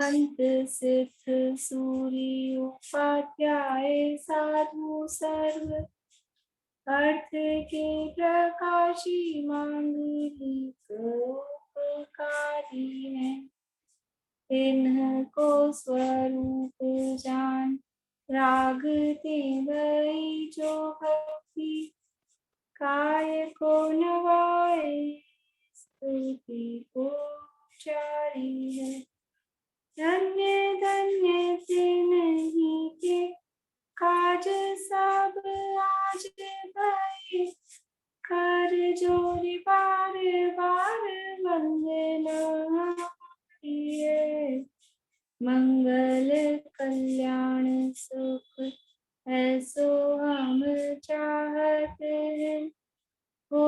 अंत सिद्ध सूर्य उपाध्याय साधु सर्व अर्थ के प्रकाशी मांगलिक उपकारी है। इनको स्वरूप जान रागते वही जो भक्ति काय को नवाए स्तुति को चारी है। धन्य धन्य से नहीं के काज सब आज भाई कर जोरी बार बार वंदना किए। मंगल कल्याण सुख ऐसो हम चाहते हैं। हो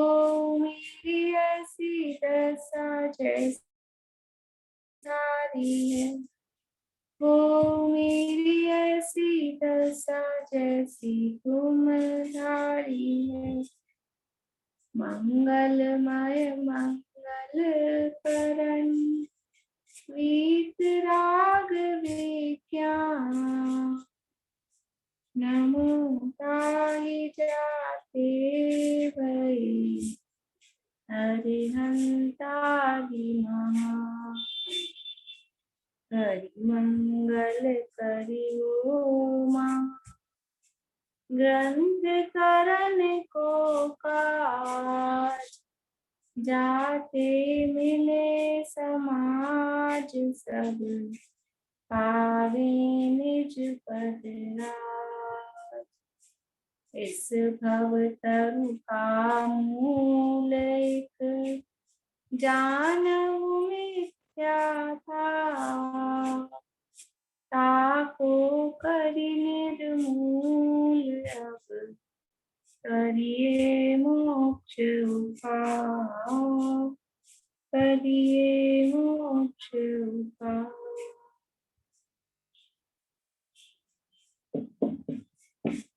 मेरी ऐसी दशा जैसी है। हो मेरी ऐसी दशा जैसी तुम्हारी है। मंगलमय मंगल करण वीतराग विज्ञान नमो ताहि जाते भई हरिहंता महा हरि मंगल करि ओमा ग्रंथ करण को काज जाते मिले समाज सब पावे निज पद राज। इस भव तरु का मूल एक जानहु मिथ्या था ताको करि निर्मूल अब करिए मोक्ष उपाय करिए मोक्ष उपाय।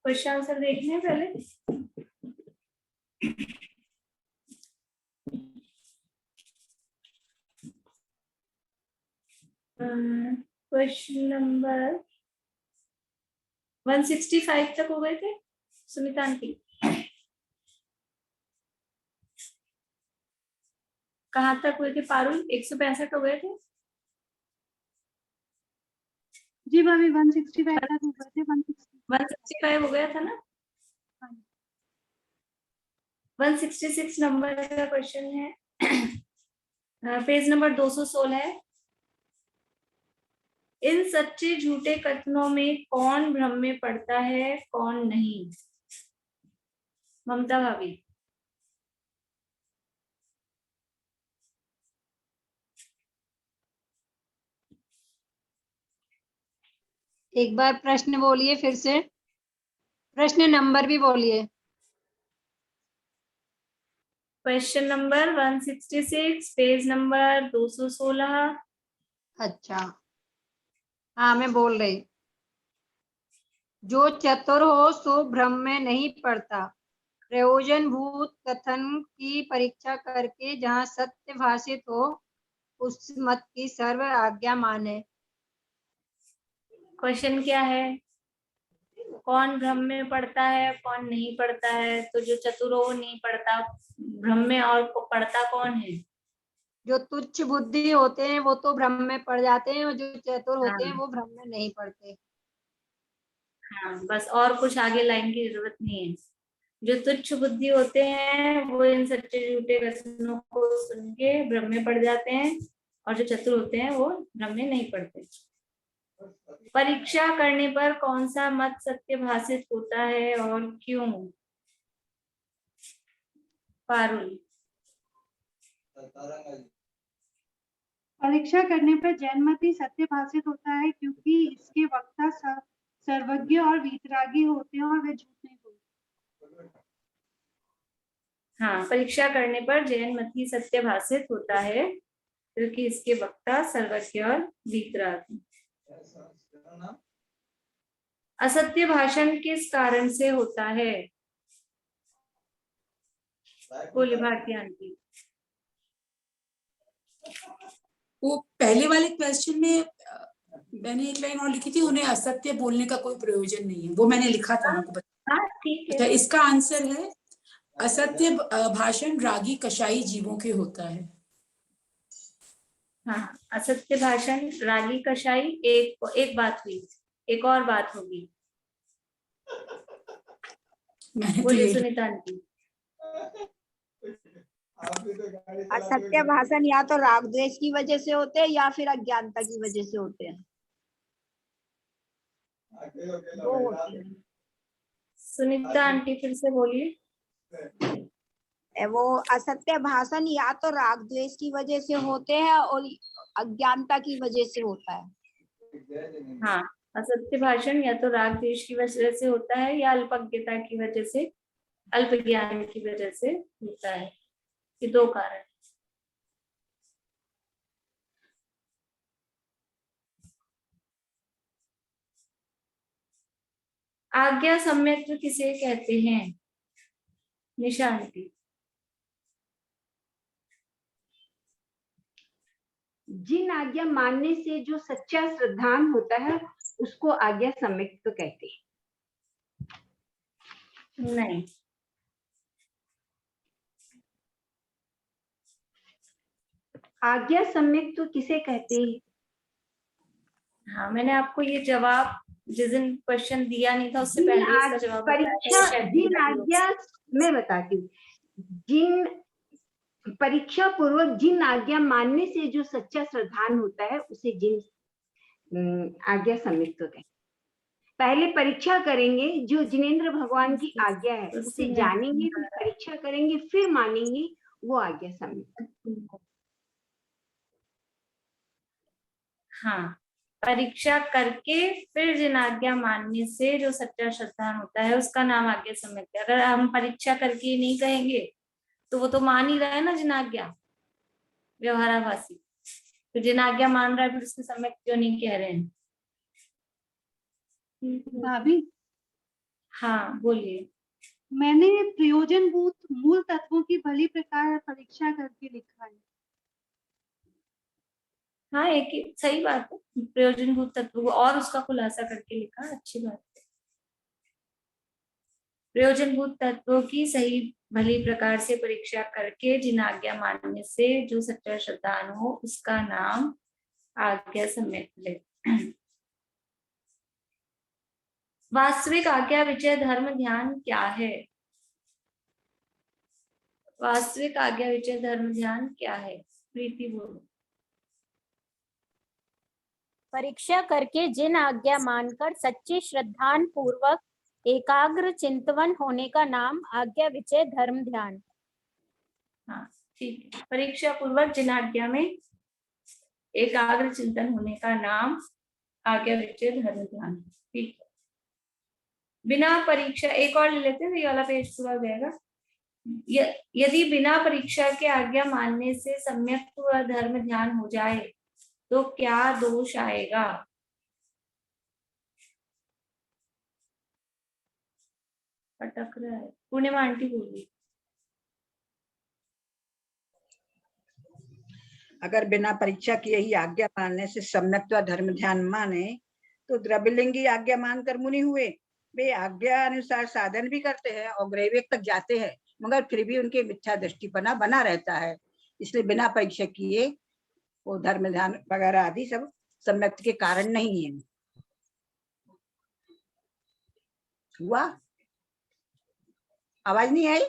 क्वेश्चन आंसर देखने पहले। क्वेश्चन नंबर 165 तक हो गए थे सुमिता आंटी। कहाँ तक हुए थे पारुल? 165 हो गए थे जी भाभी 165 तक हो गए थे। 165 हो गया था ना। 166 नंबर का क्वेश्चन है। पेज नंबर 216 है। इन सच्चे झूठे कथनों में कौन भ्रम में पड़ता है कौन नहीं? ममता भाभी। एक बार प्रश्न बोलिए फिर से, प्रश्न नंबर भी बोलिए। Question number 166 page number 216। अच्छा हाँ मैं बोल रही। जो चतुर हो सो भ्रम में नहीं पड़ता, प्रयोजन भूत कथन की परीक्षा करके जहाँ सत्य भाषित हो उस मत की सर्व आज्ञा माने। क्वेश्चन क्या है? कौन भ्रम में पड़ता है कौन नहीं पड़ता है? तो जो चतुर हो वो नहीं पड़ता भ्रम में, और पड़ता कौन है? जो तुच्छ बुद्धि होते हैं वो तो भ्रम में पड़ जाते हैं और जो चतुर होते हैं वो भ्रम में नहीं पड़ते। हाँ बस, और कुछ आगे लाइन की जरूरत नहीं है। जो तुच्छ बुद्धि होते हैं वो इन सच्चे झूठे कथनों को सुन के भ्रम में पड़ जाते हैं, और जो चतुर होते हैं वो भ्रम में नहीं पड़ते। परीक्षा करने पर कौन सा मत सत्य भाषित होता है और क्यों? पारुल। परीक्षा करने पर जैन मत ही सत्य भाषित होता है क्योंकि इसके वक्ता सर्वज्ञ और वीतरागी होते हैं और वे झूठ नहीं बोलते। हाँ, परीक्षा करने पर जैन मत ही सत्य भाषित होता है क्योंकि इसके वक्ता सर्वज्ञ और वीतरागी। असत्य भाषण किस कारण से होता है? बोले भारती आंटी। वो पहले वाले क्वेश्चन में मैंने एक लाइन और लिखी थी, उन्हें असत्य बोलने का कोई प्रयोजन नहीं है, वो मैंने लिखा था उनको हाँ ठीक अच्छा, है। इसका आंसर है असत्य भाषण रागी कषाई जीवों के होता है। हाँ, असत्य भाषण रागी कषाई, एक बात हुई, एक और बात होगी। मैंने तो बोलिए ये सुनीता आंटी। असत्य भाषण या तो राग द्वेष की वजह से होते हैं या फिर अज्ञानता की वजह से होते हैं, दो होते हैं। सुनीता आंटी फिर से बोलिए। वो असत्य भाषण या तो राग द्वेष की वजह से होते हैं और अज्ञानता की वजह से होता है। हाँ, असत्य भाषण या तो राग द्वेष की वजह से होता है या अल्पज्ञता की वजह से, अल्प ज्ञान की वजह से होता है। ये दो कारण। आज्ञा सम्यक्त्व किसे कहते हैं? निशा आंटी। जिन आज्ञा मानने से जो सच्चा श्रद्धान होता है उसको आज्ञा सम्यक्त्व कहते हैं। नहीं, आज्ञा सम्यक्त्व किसे कहते हैं? हाँ मैंने आपको ये जवाब जिस दिन क्वेश्चन दिया नहीं था उससे पहले इसका जवाब बताया था, परीक्षा शायद जिन दिया भी होगा। आज्ञा मैं बताती हूँ, जिन परीक्षा पूर्वक जिन आज्ञा मानने से जो सच्चा श्रद्धान होता है उसे जिन आज्ञा सम्यक्त्व कहते हैं। पहले परीक्षा करेंगे, जो जिनेंद्र भगवान की आज्ञा है उसे जानेंगे, फिर परीक्षा करेंगे, फिर मानेंगे, वो आज्ञा सम्यक्त्व। हाँ, परीक्षा करके फिर जिन आज्ञा मानने से जो सच्चा श्रद्धान होता है उसका नाम आज्ञा सम्यक्त्व है। अगर हम परीक्षा करके नहीं कहेंगे तो वो तो मान ही रहा है ना जिन आज्ञा, व्यवहाराभासी। तो जिन आज्ञा मान रहा है फिर उसके सम्यक क्यों नहीं कह रहे हैं? भाभी, हाँ बोलिए। मैंने प्रयोजनभूत मूल तत्वों की भली प्रकार परीक्षा करके लिखा है। हाँ, एक ही सही बात है, प्रयोजनभूत तत्व को और उसका खुलासा करके लिखा, अच्छी बात है। प्रयोजनभूत तत्वों की सही भली प्रकार से परीक्षा करके जिन आज्ञा मानने से जो सच्चा श्रद्धान हो उसका नाम आज्ञा सम्यक्त्व है। वास्तविक आज्ञा विचय धर्म ध्यान क्या है? वास्तविक आज्ञा विचय धर्म ध्यान क्या है? प्रीति बोलो। परीक्षा करके जिन आज्ञा मानकर सच्ची श्रद्धान पूर्वक एकाग्र चिंतवन होने का नाम आज्ञा विचय धर्म ध्यान। हाँ ठीक है, परीक्षा पूर्वक जिन आज्ञा में एकाग्र चिंतन होने का नाम आज्ञा विचय धर्म ध्यान। ठीक है, बिना परीक्षा एक और ले लेते हैं, ये वाला पेज पूरा हो जाएगा। यदि बिना परीक्षा के आज्ञा मानने से सम्यक धर्म ध्यान हो जाए तो क्या दोष आएगा? अटक रहा है, पूर्णिमा आंटी बोलिए। अगर बिना परीक्षा किए ही आज्ञा मानने से सम्यक्त्व धर्म ध्यान माने तो द्रव्यलिंगी आज्ञा मानकर मुनि हुए, वे आज्ञा अनुसार साधन भी करते हैं और ग्रैविक तक जाते हैं, मगर फिर भी उनके मिथ्या दृष्टिपना बना रहता है। इसलिए बिना परीक्षा किए वो धर्म ध्यान वगैरह आदि सब सम्यक्त्व के कारण नहीं है। हुआ? आवाज नहीं आई?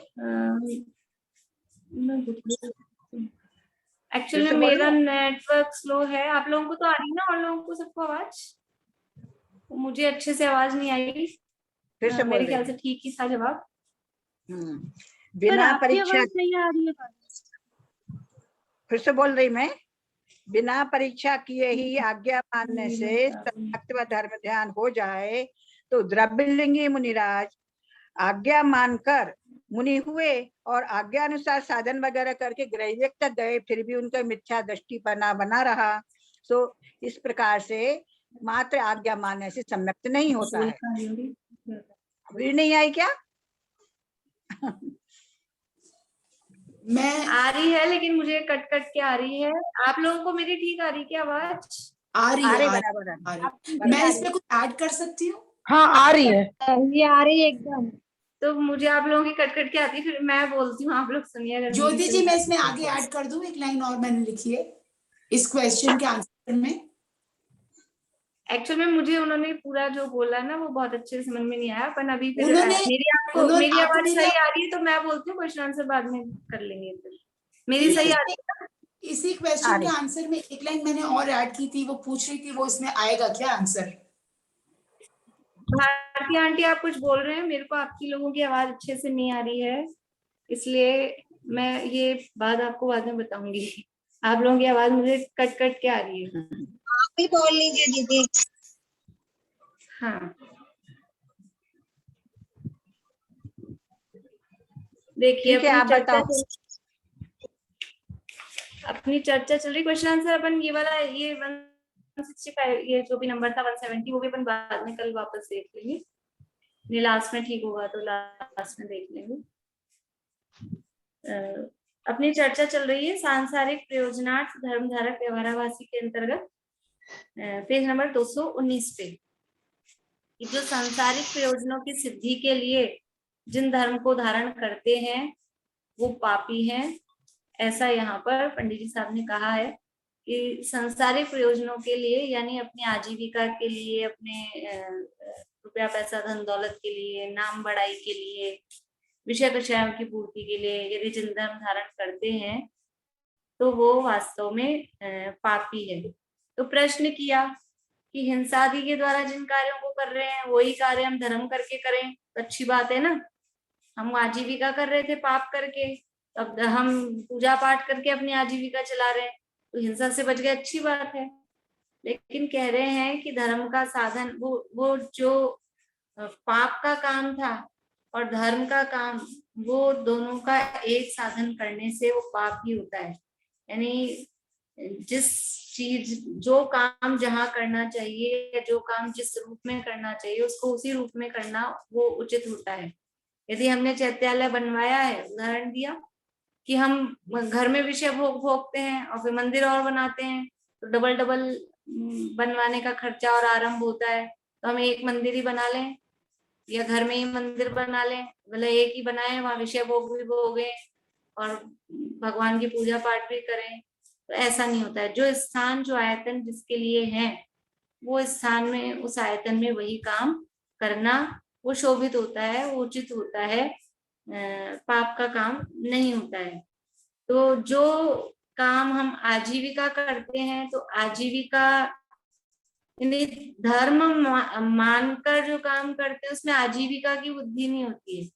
एक्चुअली मेरा नेटवर्क स्लो है, आप लोगों को तो आ रही ना, और लोगों को सबको आवाज? मुझे अच्छे से आवाज नहीं आई। फिर से मेरे ख्याल से ठीक ही था जवाब। बिना परीक्षा नहीं आ रही है। फिर से बोल रही मैं, बिना परीक्षा किए ही आज्ञा मानने से सम्यक्त्व धर्म ध्यान हो जाए तो द्रव्यलिंगी मुनिराज आज्ञा मानकर मुनि हुए और आज्ञा अनुसार साधन वगैरह करके ग्रैविक तक गए, फिर भी उनका मिथ्या दृष्टिपना बना रहा। सो इस प्रकार से मात्र आज्ञा मानने से सम्यक्त नहीं होता है। अभी नहीं आई क्या? मैं आ रही है लेकिन मुझे कट कट के आ रही है। आप लोगों को मेरी ठीक आ रही क्या आवाज? आ रही आ है, रही आ रही बराबर है। आ रही। मैं इसमें कुछ ऐड कर सकती हूँ? हाँ आ रही है। ये आ रही है एकदम। तो मुझे आप लोगों की कट कट के आती है, फिर मैं बोलती हूँ, आप लोग सुनिए अगर मेरी ज्योति सही जी, मैं आती इसमें है आगे तो। ऐड कर दूं, एक लाइन और मैंने लिखी है इस क्वेश्चन के आंसर में। एक्चुअल में मुझे उन्होंने पूरा जो बोला ना वो बहुत अच्छे से समझ में नहीं आया, पर अभी फिर उन्होंने मेरी आपको आवाज मेरी सही आ रही है तो मैं बोलती हूँ, क्वेश्चन आंसर बाद में कर लेंगे फिर। मेरी नहीं, सही आ रही है? इसी आ क्वेश्चन के रही। आंसर में एक लाइन मैंने और ऐड की थी, वो पूछ रही थी वो इसमें आएगा क्या आंसर। भारती आंटी आप कुछ बोल रहे हैं, मेरे को आपकी लोगों की आवाज अच्छे से नहीं आ रही है, इसलिए मैं ये बात आपको बाद में बताऊंगी। आप लोगों की आवाज मुझे कट कट के आ रही है। आप भी बोल लीजिए दीदी। हाँ देखिए, ठीक है, आप बताओ। अपनी चर्चा चल रही। क्वेश्चन आंसर अपन ये वाला, ये 165, ये जो भी नंबर था 170, वो भी अपन बाद में कल वापस देख लेंगे। ये लास्ट में ठीक होगा तो लास्ट में देख लेंगे। अपनी चर्चा चल रही है सांसारिक प्रयोजनार्थ धर्मधारक व्यवहाराभासी के अंतर्गत, पेज नंबर 219 पे। कि जो सांसारिक प्रयोजनों की सिद्धि के लिए जिन धर्म को धारण करते हैं वो पापी हैं, ऐसा यहाँ पर पंडित जी साहब ने कहा है। कि सांसारिक प्रयोजनों के लिए यानी अपनी आजीविका के लिए, अपने रुपया पैसा धन दौलत के लिए, नाम बढ़ाई के लिए, विषय विषयों की पूर्ति के लिए यदि जिन धर्म धारण करते हैं तो वो वास्तव में पापी है। तो प्रश्न किया कि हिंसा आदि के द्वारा जिन कार्यों को कर रहे हैं वही कार्य हम धर्म करके करें तो अच्छी बात है ना। हम आजीविका कर रहे थे पाप करके, अब हम पूजा पाठ करके अपनी आजीविका चला रहे हैं तो हिंसा से बच गए, अच्छी बात है। लेकिन कह रहे हैं कि धर्म का साधन वो जो पाप का काम था और धर्म का काम, वो दोनों का एक साधन करने से वो पाप ही होता है। यानी जिस चीज, जो काम जहाँ करना चाहिए या जो काम जिस रूप में करना चाहिए उसको उसी रूप में करना वो उचित होता है। यदि हमने चैत्यालय बनवाया है, उदाहरण दिया कि हम घर में विषय भोग भोगते हैं और फिर मंदिर और बनाते हैं तो डबल डबल बनवाने का खर्चा और आरंभ होता है, तो हम एक मंदिर ही बना लें या घर में ही मंदिर बना लें, मतलब एक ही बनाए, वहां विषय भोग भी भोगे और भगवान की पूजा पाठ भी करें। तो ऐसा नहीं होता है। जो स्थान, जो आयतन जिसके लिए है वो स्थान में, उस आयतन में वही काम करना वो शोभित होता है, वो उचित होता है, पाप का काम नहीं होता है। तो जो काम हम आजीविका करते हैं तो आजीविका यानी धर्म मानकर जो काम करते हैं उसमें आजीविका की बुद्धि नहीं होती है,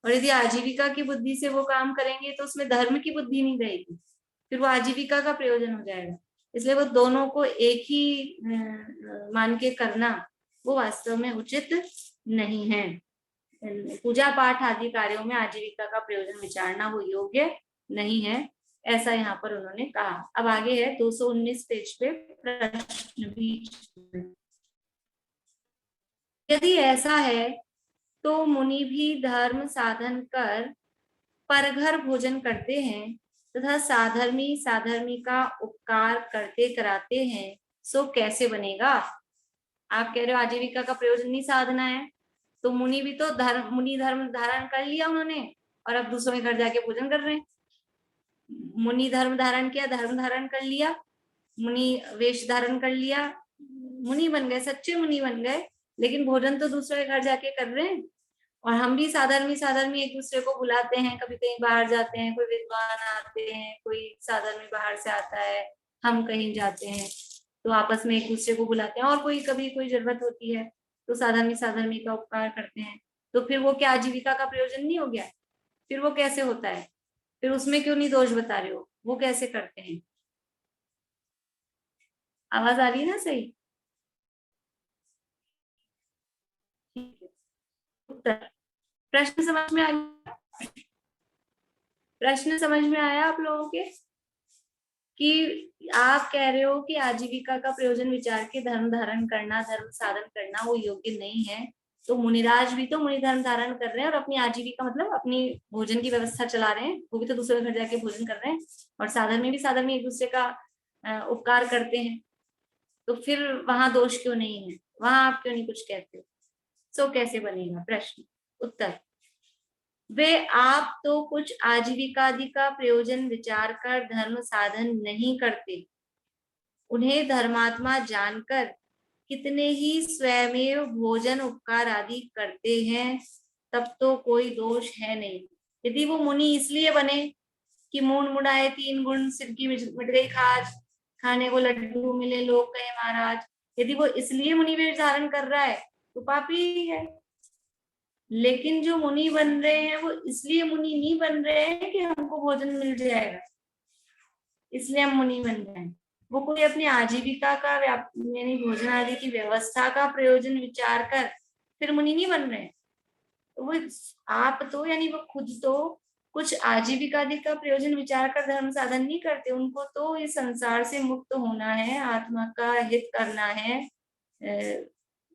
और यदि आजीविका की बुद्धि से वो काम करेंगे तो उसमें धर्म की बुद्धि नहीं रहेगी, फिर वो आजीविका का प्रयोजन हो जाएगा। इसलिए वो दोनों को एक ही मान के करना वो वास्तव में उचित नहीं है। पूजा पाठ आदि कार्यों में आजीविका का प्रयोजन विचारना वो योग्य नहीं है, ऐसा यहाँ पर उन्होंने कहा। अब आगे है 219 पेज पे प्रश्न बीच में। यदि ऐसा है तो मुनि भी धर्म साधन कर परघर भोजन करते हैं तथा साधर्मी साधर्मी का उपकार करते कराते हैं, सो कैसे बनेगा? आप कह रहे हो आजीविका का प्रयोजन नहीं साधना है, तो मुनि भी तो मुनि धर्म धारण कर लिया उन्होंने और अब दूसरों के घर जाके भोजन कर रहे हैं। मुनि धर्म धारण किया, धर्म धारण कर लिया, मुनि वेश धारण कर लिया, मुनि बन गए, सच्चे मुनि बन गए, लेकिन भोजन तो दूसरों के घर जाके कर रहे हैं। और हम भी साधर्मी एक दूसरे को बुलाते हैं, कभी कहीं बाहर जाते हैं, कोई विद्वान आते हैं, कोई साधर्मी बाहर से आता है, हम कहीं जाते हैं तो आपस में एक दूसरे को बुलाते हैं, और कोई कभी कोई जरूरत होती है तो साधर्मी का उपकार करते हैं। तो फिर वो क्या आजीविका का प्रयोजन नहीं हो गया? फिर वो कैसे होता है? फिर उसमें क्यों नहीं दोष बता रहे हो? वो कैसे करते हैं? आवाज आ रही है ना सही? ठीक है। उत्तर, प्रश्न समझ में आ गया? प्रश्न समझ में आया आप लोगों के? कि आप कह रहे हो कि आजीविका का प्रयोजन विचार के धर्म धारण करना, धर्म साधन करना वो योग्य नहीं है, तो मुनिराज भी तो मुनि धर्म धारण कर रहे हैं और अपनी आजीविका मतलब अपनी भोजन की व्यवस्था चला रहे हैं, वो भी तो दूसरे घर जाके भोजन कर रहे हैं, और साधन में भी साधन में एक दूसरे का उपकार करते हैं। तो फिर वहां दोष क्यों नहीं है, वहां आप क्यों नहीं कुछ कहते हो? सो कैसे बनेगा? प्रश्न उत्तर, वे आप तो कुछ आजीविकादि का प्रयोजन विचार कर धर्म साधन नहीं करते, उन्हें धर्मात्मा जानकर कितने ही स्वयमेव भोजन उपकार आदि करते हैं, तब तो कोई दोष है नहीं। यदि वो मुनि इसलिए बने कि मूड मुड़ाए 3 गुण सिर की मिट गई खाज, खाने को लड्डू मिले लोग कहे महाराज, यदि वो इसलिए मुनि वेश धारण कर रहा है तो पापी ही है। लेकिन जो मुनि बन रहे हैं वो इसलिए मुनि नहीं बन रहे हैं कि हमको भोजन मिल जाएगा इसलिए हम मुनि बन रहे हैं, वो कोई अपनी आजीविका का यानी भोजन आदि की व्यवस्था का प्रयोजन विचार कर फिर मुनि नहीं बन रहे हैं। तो वो आप तो यानी वो खुद तो कुछ आजीविका आदि का प्रयोजन विचार कर धर्म साधन नहीं करते, उनको तो इस संसार से मुक्त होना है, आत्मा का हित करना है,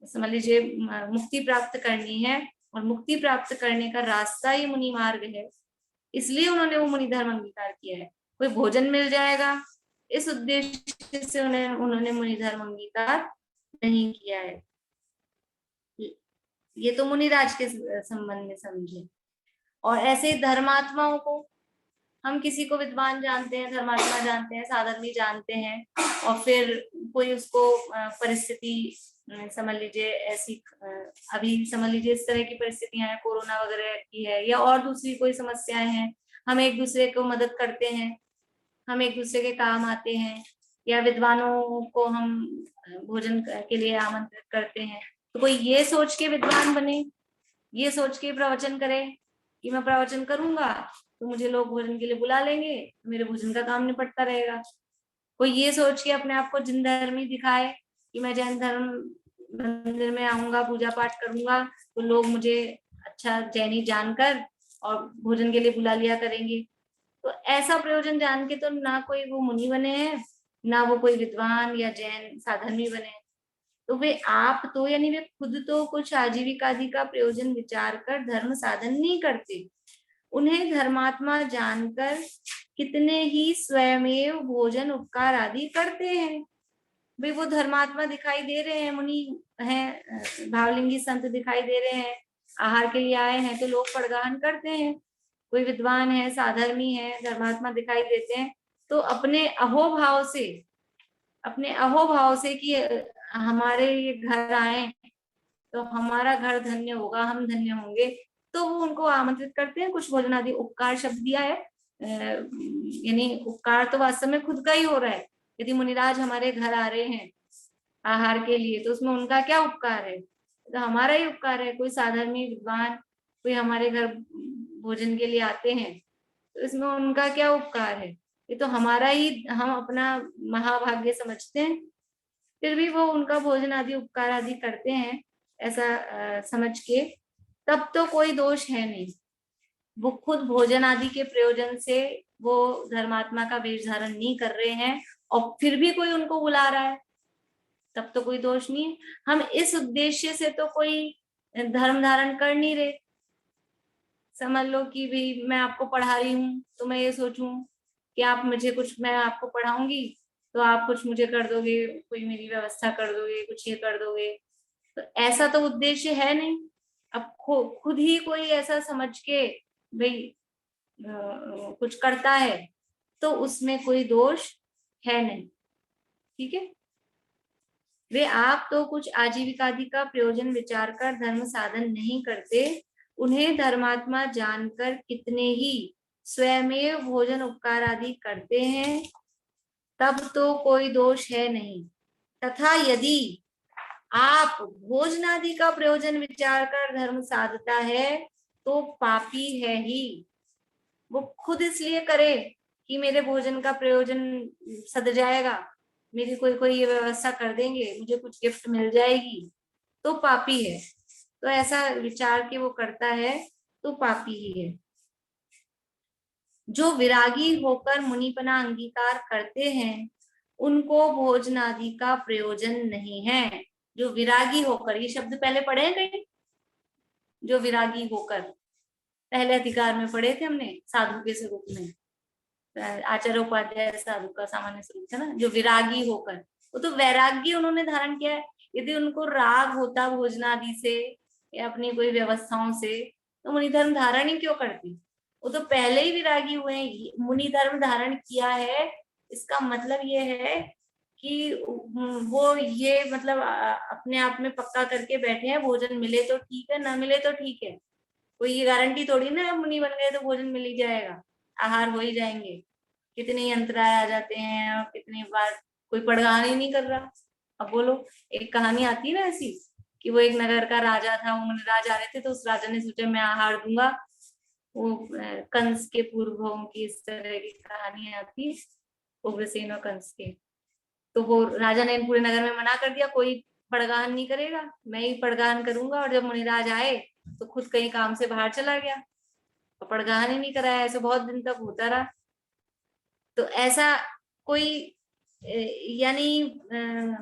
समझ लीजिए मुक्ति प्राप्त करनी है, और मुक्ति प्राप्त करने का रास्ता ही मुनि मार्ग है, इसलिए उन्होंने वो मुनि धर्म अंगीकार किया है। कोई भोजन मिल जाएगा इस उद्देश्य से उन्होंने मुनि धर्म अंगीकार नहीं किया है। ये तो मुनिराज के संबंध में समझे। और ऐसे धर्मात्माओं को हम किसी को विद्वान जानते हैं, धर्मात्मा जानते हैं, साधर्मी जानते हैं, और फिर कोई उसको परिस्थिति समझ लीजिए ऐसी अभी समझ लीजिए इस तरह की परिस्थितियां हैं, कोरोना वगैरह की है या और दूसरी कोई समस्याएं हैं, हम एक दूसरे को मदद करते हैं, हम एक दूसरे के काम आते हैं, या विद्वानों को हम भोजन के लिए आमंत्रित करते हैं। तो कोई ये सोच के विद्वान बने, ये सोच के प्रवचन करे कि मैं प्रवचन करूंगा तो मुझे लोग भोजन के लिए बुला लेंगे, मेरे भोजन का काम निपटता रहेगा। कोई ये सोच के अपने आप को जिन धर्मी दिखाए कि मैं जैन धर्म मंदिर में आऊंगा, पूजा पाठ करूंगा तो लोग मुझे अच्छा जैनी जानकर और भोजन के लिए बुला लिया करेंगे। तो ऐसा प्रयोजन जान के तो ना कोई वो मुनि बने हैं, ना वो कोई विद्वान या जैन साधर्मी बने। तो वे आप तो यानी वे खुद तो कुछ आजीविका आदि का प्रयोजन विचार कर धर्म साधन नहीं करते, उन्हें धर्मात्मा जानकर कितने ही स्वयमेव भोजन उपकार आदि करते हैं। वे वो धर्मात्मा दिखाई दे रहे हैं, मुनि हैं, भावलिंगी संत दिखाई दे रहे हैं, आहार के लिए आए हैं तो लोग पड़गाहन करते हैं। कोई विद्वान है, साधर्मी है, धर्मात्मा दिखाई देते हैं तो अपने अहोभाव से कि हमारे ये घर आए तो हमारा घर धन्य होगा, हम धन्य होंगे, तो वो उनको आमंत्रित करते हैं। कुछ भोजन आदि, उपकार शब्द दिया है, यानी उपकार तो वास्तव में खुद का ही हो रहा है। यदि मुनिराज हमारे घर आ रहे हैं आहार के लिए तो उसमें उनका क्या उपकार है? तो हमारा ही उपकार है। कोई साधर्मी विद्वान कोई हमारे घर भोजन के लिए आते हैं तो इसमें उनका क्या उपकार है? ये तो हमारा ही, हम अपना महाभाग्य समझते हैं, फिर भी वो उनका भोजन आदि उपकार आदि करते हैं ऐसा समझ के, तब तो कोई दोष है नहीं। वो खुद भोजन आदि के प्रयोजन से वो धर्मात्मा का वेश धारण नहीं कर रहे हैं और फिर भी कोई उनको बुला रहा है, तब तो कोई दोष नहीं है। हम इस उद्देश्य से तो कोई धर्म धारण कर नहीं रहे। समझ लो कि भाई मैं आपको पढ़ा रही हूँ तो मैं ये सोचूं कि आप मुझे कुछ, मैं आपको पढ़ाऊंगी तो आप कुछ मुझे कर दोगे, कोई मेरी व्यवस्था कर दोगे, कुछ ये कर दोगे, तो ऐसा तो उद्देश्य है नहीं। अब खुद ही कोई ऐसा समझ के भाई कुछ करता है तो उसमें कोई दोष है नहीं, ठीक है। वे आप तो कुछ आजीविकादि का प्रयोजन विचार कर धर्म साधन नहीं करते, उन्हें धर्मात्मा जानकर कितने ही स्वयमेव भोजन उपकार आदि करते हैं, तब तो कोई दोष है नहीं। तथा यदि आप भोजन आदि का प्रयोजन विचार कर धर्म साधता है तो पापी है ही। वो खुद इसलिए करे कि मेरे भोजन का प्रयोजन सद जाएगा, मेरी कोई ये व्यवस्था कर देंगे, मुझे कुछ गिफ्ट मिल जाएगी, तो पापी है। तो ऐसा विचार के वो करता है तो पापी ही है। जो विरागी होकर मुनिपना अंगीकार करते हैं उनको भोजन आदि का प्रयोजन नहीं है। जो विरागी होकर, ये शब्द पहले पढ़े हैं कहीं? जो विरागी होकर, पहले अधिकार में पढ़े थे हमने, साधु के स्वरूप में, आचार्य उपाध्याय साधु का सामान्य स्वरूप था ना, जो विरागी होकर, वो तो वैराग्य उन्होंने धारण किया है। यदि उनको राग होता भोजनादि से या अपनी कोई व्यवस्थाओं से, तो मुनि धर्म धारण ही क्यों करती? वो तो पहले ही विरागी हुए हैं। मुनि धर्म धारण किया है, इसका मतलब ये है कि वो ये मतलब अपने आप में पक्का करके बैठे हैं, भोजन मिले तो ठीक है, ना मिले तो ठीक है। कोई ये गारंटी थोड़ी ना मुनि बन गए तो भोजन मिल ही जाएगा, आहार हो ही जाएंगे। कितने ही अंतराय आ जाते हैं और कितनी बार कोई पड़गान ही नहीं कर रहा। अब बोलो, एक कहानी आती है ना ऐसी कि वो एक नगर का राजा था, वो मुनिराज आ रहे थे, तो उस राजा ने सोचा मैं आहार दूंगा। वो कंस के पूर्वों की इस तरह की कहानी आती है, उग्रसेन और कंस के। तो वो राजा ने पूरे नगर में मना कर दिया, कोई पड़गान नहीं करेगा, मैं ही पड़गान करूंगा। और जब मुनिराज आए तो खुद कहीं काम से बाहर चला गया, तो पड़गान ही नहीं कराया। ऐसे बहुत दिन तक होता रहा। तो ऐसा कोई यानी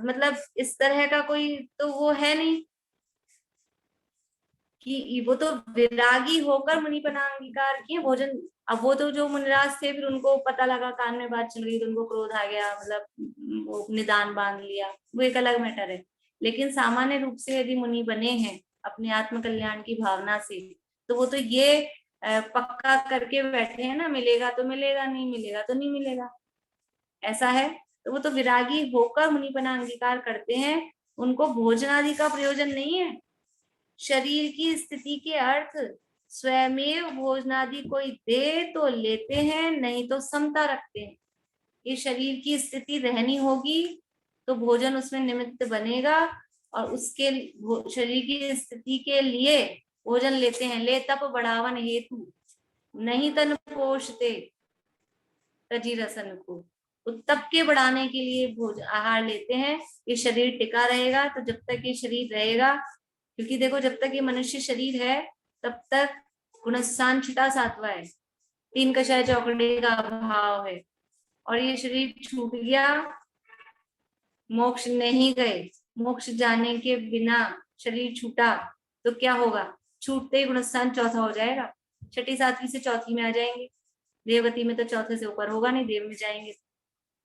मतलब इस तरह का कोई तो वो है नहीं कि वो तो विरागी होकर मुनिपना अंगीकार किए भोजन। अब वो तो जो मुनिराज थे, फिर उनको पता लगा, कान में बात चल गई तो उनको क्रोध आ गया, मतलब वो निदान बांध लिया, वो एक अलग मैटर है। लेकिन सामान्य रूप से यदि मुनि बने हैं अपने आत्म कल्याण की भावना से, तो वो तो ये पक्का करके बैठे हैं ना, मिलेगा तो मिलेगा, नहीं मिलेगा तो नहीं मिलेगा, ऐसा है। तो वो तो विरागी होकर मुनिपना अंगीकार करते हैं। उनको भोजनादि का प्रयोजन नहीं है। शरीर की स्थिति के अर्थ स्वयमेव भोजनादि कोई दे तो लेते हैं, नहीं तो समता रखते हैं। ये शरीर की स्थिति रहनी होगी तो भोजन उसमें निमित्त बनेगा, और उसके शरीर की स्थिति के लिए भोजन लेते हैं। ले तप बढ़ावन हेतु नहीं तन पोषते तजी रसन को। तप के बढ़ाने के लिए भोजन आहार लेते हैं। ये शरीर टिका रहेगा, तो जब तक ये शरीर रहेगा, क्योंकि देखो जब तक ये मनुष्य शरीर है तब तक गुणस्थान छिटा सातवा है, तीन कषाय चौकड़े का अभाव है। और ये शरीर छूट गया, मोक्ष नहीं गए, मोक्ष जाने के बिना शरीर छूटा तो क्या होगा? छूटते ही गुणस्थान चौथा हो जाएगा, छठी सातवीं से चौथी में आ जाएंगे। देवगति में तो चौथे से ऊपर होगा नहीं, देव में जाएंगे।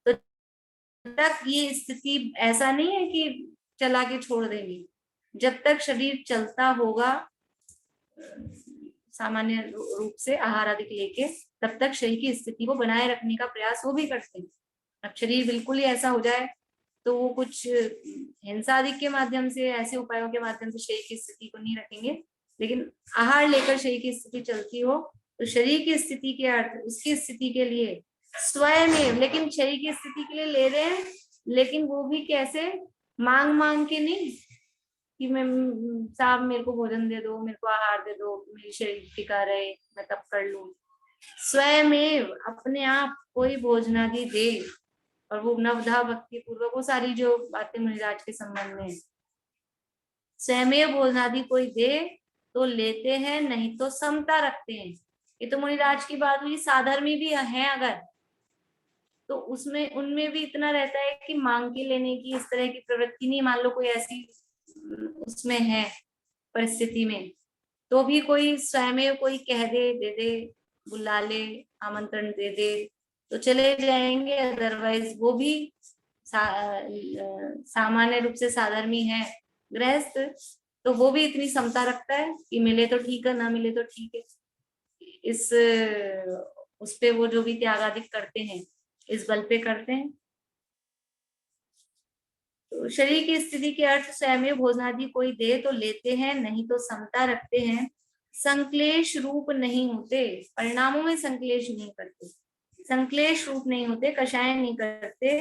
तो तक ये स्थिति ऐसा नहीं है कि चला के छोड़ देंगे। जब तक शरीर चलता होगा सामान्य रूप से आहार आदि लेके, तब तक शरीर की स्थिति को बनाए रखने का प्रयास वो भी करते हैं। अब शरीर बिल्कुल ही ऐसा हो जाए तो वो कुछ हिंसा आदि के माध्यम से, ऐसे उपायों के माध्यम से शरीर की स्थिति को नहीं रखेंगे। लेकिन आहार लेकर शरीर की स्थिति चलती हो, तो शरीर की स्थिति के अर्थ उसकी स्थिति के लिए स्वयं, लेकिन शरीर की स्थिति के लिए ले रहे हैं, लेकिन वो भी कैसे? मांग मांग के नहीं कि मैं साहब मेरे को भोजन दे दो, मेरे को आहार दे दो, मेरी शरीर टिका रहे, मैं तब कर लूं। स्वयं अपने आप कोई भोजनादि दे, और वो नवधा भक्ति पूर्वक, वो सारी जो बातें मुनिराज के संबंध में, स्वयं भोजनादि कोई दे तो लेते हैं, नहीं तो समता रखते हैं। ये तो मुनिराज की बात हुई। साधर्मी भी है अगर, तो उसमें उनमें भी इतना रहता है कि मांग के लेने की इस तरह की प्रवृत्ति नहीं। मान लो कोई ऐसी उसमें है परिस्थिति में, तो भी कोई स्वयं कोई कह दे दे, बुला ले, आमंत्रण दे दे तो चले जाएंगे। अदरवाइज वो भी सामान्य रूप से साधर्मी है गृहस्थ, तो वो भी इतनी समता रखता है कि मिले तो ठीक है, ना मिले तो ठीक है। इस उस पे वो जो भी त्याग आदि करते हैं, इस बल पे करते हैं। तो शरीर की स्थिति के अर्थ स्वयं भोजनादि कोई दे तो लेते हैं, नहीं तो समता रखते हैं। संक्लेश रूप नहीं होते, परिणामों में संक्लेश नहीं करते, संक्लेश रूप नहीं होते, कषाय नहीं करते,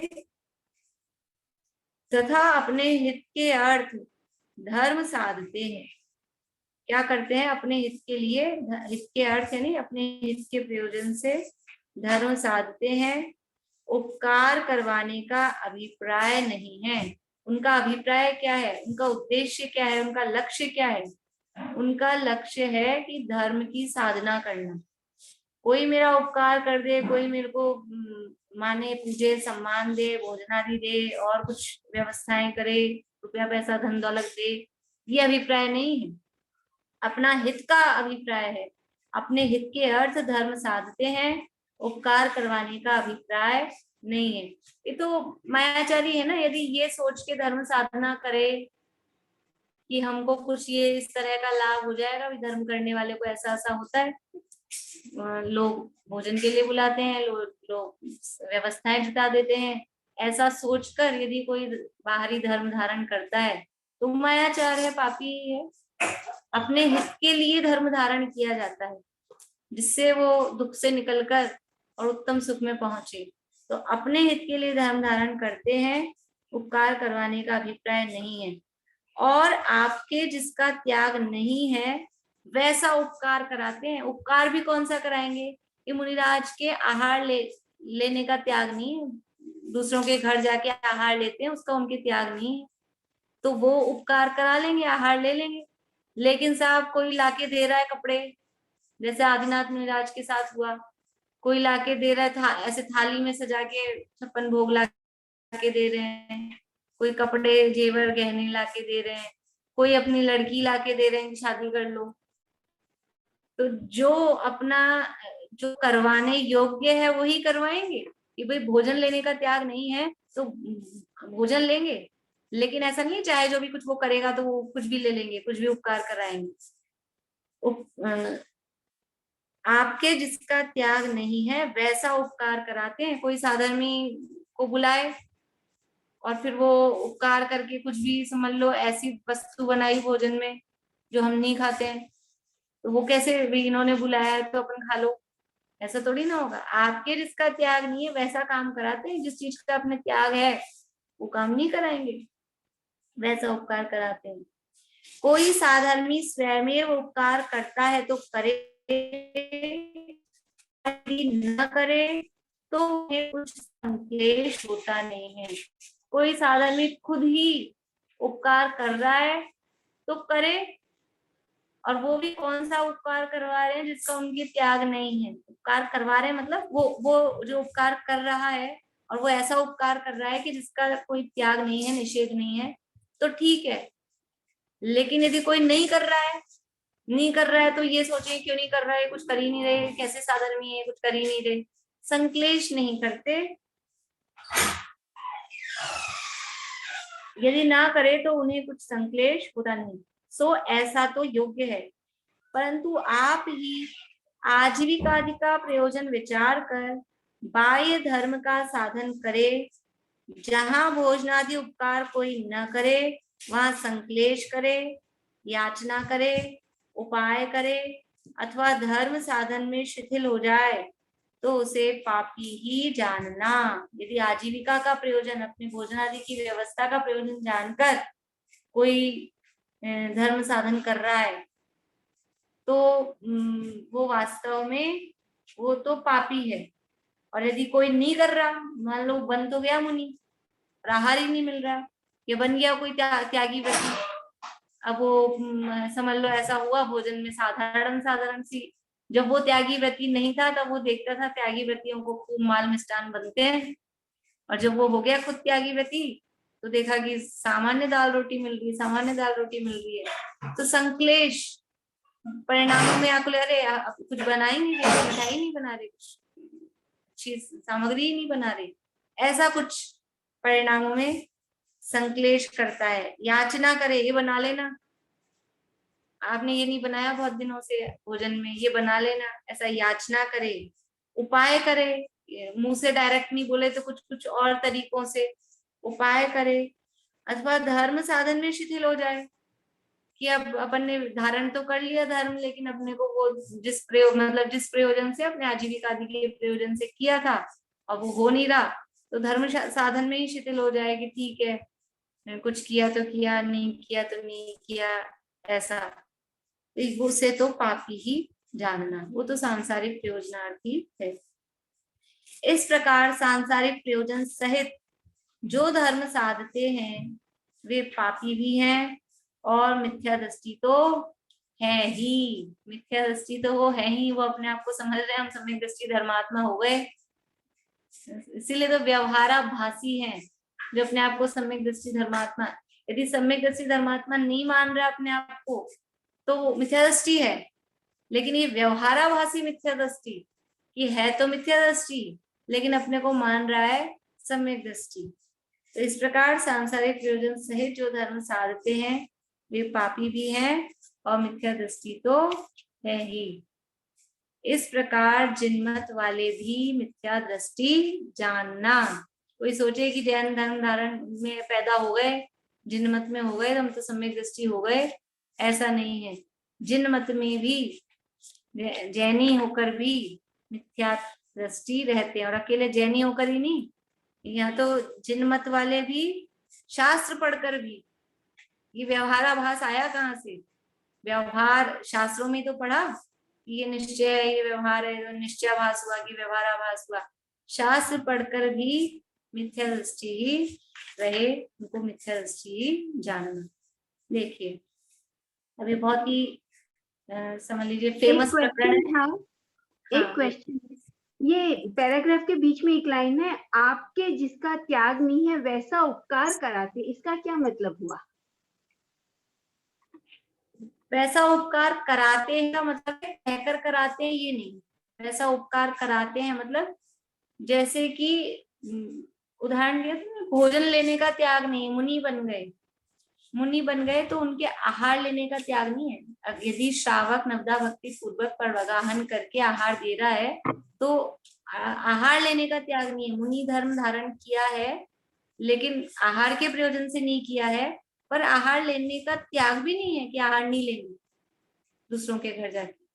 तथा अपने हित के अर्थ धर्म साधते हैं। क्या करते हैं? अपने हित के लिए, हित के अर्थ यानी अपने हित के प्रयोजन से धर्म साधते हैं। उपकार करवाने का अभिप्राय नहीं है। उनका अभिप्राय क्या है? उनका उद्देश्य क्या है? उनका लक्ष्य क्या है? उनका लक्ष्य है कि धर्म की साधना करना। कोई मेरा उपकार कर दे, कोई मेरे को माने, पूजे, सम्मान दे, भोजनादि दे, और कुछ व्यवस्थाएं करे, रुपया पैसा धन दौलत दे, ये अभिप्राय नहीं है। अपना हित का अभिप्राय है। अपने हित के अर्थ धर्म साधते हैं। उपकार करवाने का अभिप्राय नहीं है। ये तो मायाचारी है ना, यदि ये सोच के धर्म साधना करे कि हमको कुछ ये इस तरह का लाभ हो जाएगा, भी धर्म करने वाले को ऐसा ऐसा होता है, लोग भोजन के लिए बुलाते हैं, लोग व्यवस्थाएं जुटा देते हैं, ऐसा सोचकर यदि कोई बाहरी धर्म धारण करता है तो मायाचार है, पापी है। अपने हित के लिए धर्म धारण किया जाता है जिससे वो दुख से निकलकर और उत्तम सुख में पहुंचे। तो अपने हित के लिए धर्म धारण करते हैं, उपकार करवाने का अभिप्राय नहीं है। और आपके जिसका त्याग नहीं है वैसा उपकार कराते हैं। उपकार भी कौन सा कराएंगे? ये मुनिराज के आहार लेने का त्याग नहीं है, दूसरों के घर जाके आहार लेते हैं उसका उनके त्याग नहीं है, तो वो उपकार करा लेंगे, आहार ले लेंगे। लेकिन साहब कोई लाके दे रहा है कपड़े, जैसे आदिनाथ मुनिराज के साथ हुआ, कोई लाके दे रहा था ऐसे थाली में सजा के 56 भोग ला के दे रहे हैं, कोई कपड़े जेवर गहने लाके दे रहे हैं, कोई अपनी लड़की लाके दे रहे हैं कि शादी कर लो। तो जो अपना जो करवाने योग्य है वही करवाएंगे। कि भाई भोजन लेने का त्याग नहीं है तो भोजन लेंगे, लेकिन ऐसा नहीं चाहे जो भी कुछ वो करेगा तो वो कुछ भी ले लेंगे, कुछ भी उपकार कराएंगे। आपके जिसका त्याग नहीं है वैसा उपकार कराते हैं। कोई साधर्मी को बुलाए और फिर वो उपकार करके कुछ भी समझ लो ऐसी वस्तु बनाई भोजन में जो हम नहीं खाते हैं, तो वो कैसे भी इन्होंने बुलाया है तो अपन खा लो, ऐसा थोड़ी ना होगा। आपके जिसका त्याग नहीं है वैसा काम कराते हैं, जिस चीज का अपने त्याग है वो काम नहीं कराएंगे, वैसा उपकार कराते हैं। कोई साधर्मी स्वयं उपकार करता है तो करे, न करे तो कुछ संक्लेश होता नहीं है। कोई साधर्मी खुद ही उपकार कर रहा है तो करे, और वो भी कौन सा उपकार करवा रहे हैं जिसका उनके त्याग नहीं है। उपकार करवा रहे हैं मतलब वो जो उपकार कर रहा है और वो ऐसा उपकार कर रहा है कि जिसका कोई त्याग नहीं है, निषेध नहीं है, तो ठीक है। लेकिन यदि कोई नहीं कर रहा है तो ये सोचे क्यों नहीं कर रहा है, कुछ कर ही नहीं रहे, कैसे साधर्मी है, कुछ कर ही नहीं रहे, संक्लेश नहीं करते। यदि ना करे तो उन्हें कुछ संक्लेश होता नहीं, सो ऐसा तो योग्य है। परंतु आप ही आजीविकादि का प्रयोजन विचार कर बाह्य धर्म का साधन करे, जहां भोजनादि उपकार कोई न करे वहां संक्लेश करे, याचना करे, उपाय करे अथवा धर्म साधन में शिथिल हो जाए तो उसे पापी ही जानना। यदि आजीविका का प्रयोजन, अपने भोजन आदि की व्यवस्था का प्रयोजन जानकर कोई धर्म साधन कर रहा है तो वो वास्तव में वो तो पापी है। और यदि कोई नहीं कर रहा, मान लो बन तो गया मुनि और आहार ही नहीं मिल रहा, ये बन गया कोई त्यागी व्रती, अब वो समझ लो ऐसा हुआ भोजन में साधारण सी, जब वो त्यागी व्रती नहीं था तब वो देखता था त्यागी व्रतियों को खूब माल मिष्टान बनते हैं, और जब वो हो गया खुद त्यागी व्रती तो देखा कि सामान्य दाल रोटी मिल रही है, तो संक्लेश परिणामों में आकुल, अरे कुछ बना ही नहीं रहे, मिठाई नहीं बना रहे, कुछ अच्छी सामग्री ही नहीं बना रहे, ऐसा कुछ परिणामों में संक्लेश करता है। याचना करे, ये बना लेना, आपने ये नहीं बनाया बहुत दिनों से भोजन में, ये बना लेना, ऐसा याचना करे। उपाय करे, मुंह से डायरेक्ट नहीं बोले तो कुछ कुछ और तरीकों से उपाय करे। अथवा धर्म साधन में शिथिल हो जाए कि अब अपन ने धारण तो कर लिया धर्म, लेकिन अपने को वो जिस प्रयोजन से अपने आजीविका आदि के प्रयोजन से किया था अब वो हो नहीं रहा, तो धर्म साधन में ही शिथिल हो जाए कि ठीक है कुछ किया तो किया, नहीं किया तो नहीं किया, ऐसा उसे तो पापी ही जानना, वो तो सांसारिक प्रयोजनार्थी है। इस प्रकार सांसारिक प्रयोजन सहित जो धर्म साधते हैं वे पापी भी हैं और मिथ्या दृष्टि तो है ही, मिथ्या दृष्टि तो वो है ही, वो अपने आप को समझ रहे हैं हम सम्यक दृष्टि धर्मात्मा हो गए, इसीलिए तो व्यवहाराभासी हैं जो अपने आप को सम्यक दृष्टि धर्मात्मा। यदि सम्यक दृष्टि धर्मात्मा नहीं मान रहा अपने आप को तो वो मिथ्या दृष्टि है, लेकिन ये व्यवहाराभासी मिथ्या दृष्टि, ये है तो मिथ्या दृष्टि लेकिन अपने को मान रहा है सम्यक दृष्टि। तो इस प्रकार सांसारिक प्रयोजन सहित जो धर्म साधते हैं वे पापी भी हैं और मिथ्या दृष्टि तो है ही। इस प्रकार जिनमत वाले भी मिथ्या दृष्टि जानना। कोई सोचे कि जैन धर्म धारण में पैदा हो गए, जिनमत में हो गए तो हम तो सम्यक दृष्टि हो गए, ऐसा नहीं है। जिनमत में भी जैनी होकर भी मिथ्या दृष्टि रहते हैं, और अकेले जैनी होकर ही नहीं, यहाँ तो जिनमत वाले भी शास्त्र पढ़कर भी। ये व्यवहाराभास आया कहाँ से? व्यवहार शास्त्रों में तो पढ़ा कि ये निश्चय है, ये व्यवहार है, तो निश्चयाभास हुआ कि व्यवहाराभास हुआ। शास्त्र पढ़कर भी मिथ्या दृष्टि ही रहे, उनको मिथ्या दृष्टि ही जानना। देखिए अभी बहुत ही समझ लीजिए फेमस प्रकरण है। एक क्वेश्चन, ये पैराग्राफ के बीच में एक लाइन है, आपके जिसका त्याग नहीं है वैसा उपकार कराते, इसका क्या मतलब हुआ? वैसा उपकार कराते हैं का मतलब है कहकर कराते हैं ये नहीं। वैसा उपकार कराते हैं मतलब जैसे कि उदाहरण दिया था, भोजन लेने का त्याग नहीं, मुनि बन गए, मुनि बन गए तो उनके आहार लेने का त्याग नहीं है। अब यदि श्रावक नवदा भक्ति पूर्वक परवगाहन करके आहार दे रहा है तो आहार लेने का त्याग नहीं है। मुनि धर्म धारण किया है लेकिन आहार के प्रयोजन से नहीं किया है, पर आहार लेने का त्याग भी नहीं है कि आहार नहीं लेंगे दूसरों के घर जाके।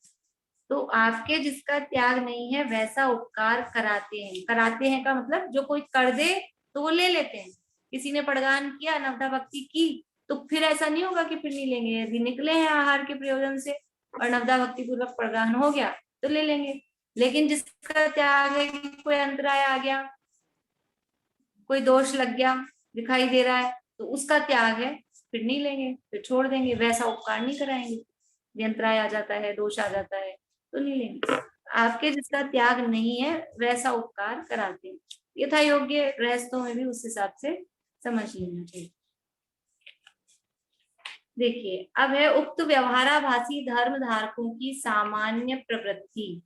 तो आपके जिसका त्याग नहीं है वैसा उपकार कराते हैं। कराते हैं का मतलब जो कोई कर दे तो वो ले लेते हैं। किसी ने पड़गान किया, नवदा भक्ति की, तो फिर ऐसा नहीं होगा कि फिर नहीं लेंगे। यदि निकले हैं आहार के प्रयोजन से और नवदा भक्ति पूर्वक पड़गान हो गया तो ले लेंगे। लेकिन जिसका त्याग है कि कोई अंतराय आ गया, कोई दोष लग गया, दिखाई दे रहा है, तो उसका त्याग है, फिर नहीं लेंगे, फिर छोड़ देंगे, वैसा उपकार नहीं कराएंगे। यदि अंतराय आ जाता है, दोष आ जाता है तो नहीं लेंगे। आपके जिसका त्याग नहीं है वैसा उपकार कराते हैं। यथा योग्य गृहस्थों में भी उस हिसाब से समझ लेना चाहिए। देखिए अब है उक्त व्यवहाराभासी धर्म धारकों की सामान्य प्रवृत्ति।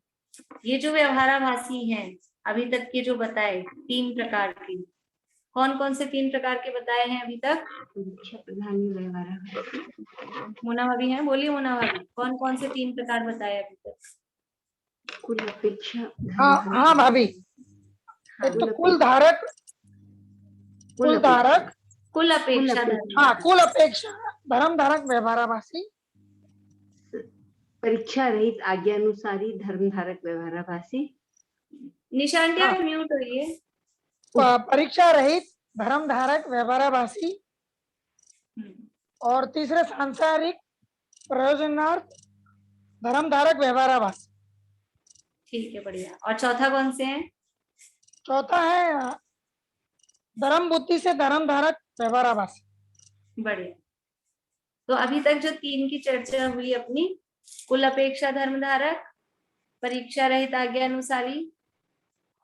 ये जो व्यवहाराभासी हैं अभी तक के जो बताए 3 प्रकार के, कौन कौन से 3 प्रकार के बताए हैं अभी तक? मोना भाभी हैं, बोलिए मोना भाभी, कौन कौन से 3 प्रकार बताए अभी तक? कुल अपेक्षा, हाँ भाभी, एक तो कुल धारक, कुल धारक, कुल अपेक्षा धर्म, हाँ कुल अपेक्षा धर्म धारक व्यवहाराभासी, परीक्षा रहित आज्ञानुसारी धर्म धारक व्यवहाराभासी। निशांति आप म्यूट होइए। परीक्षा रहित धर्म धारक व्यवहाराभासी, और तीसरे सांसारिक प्रयोजनार्थ धर्म धारक व्यवहाराभासी। ठीक है, बढ़िया। और चौथा कौन से है? चौथा है धर्म बुद्धि से धर्म धारक व्यवहाराभासी। बढ़िया। तो अभी तक जो 3 की चर्चा हुई अपनी, कुल अपेक्षा धर्म धारक, परीक्षा रहित आज्ञानुसारी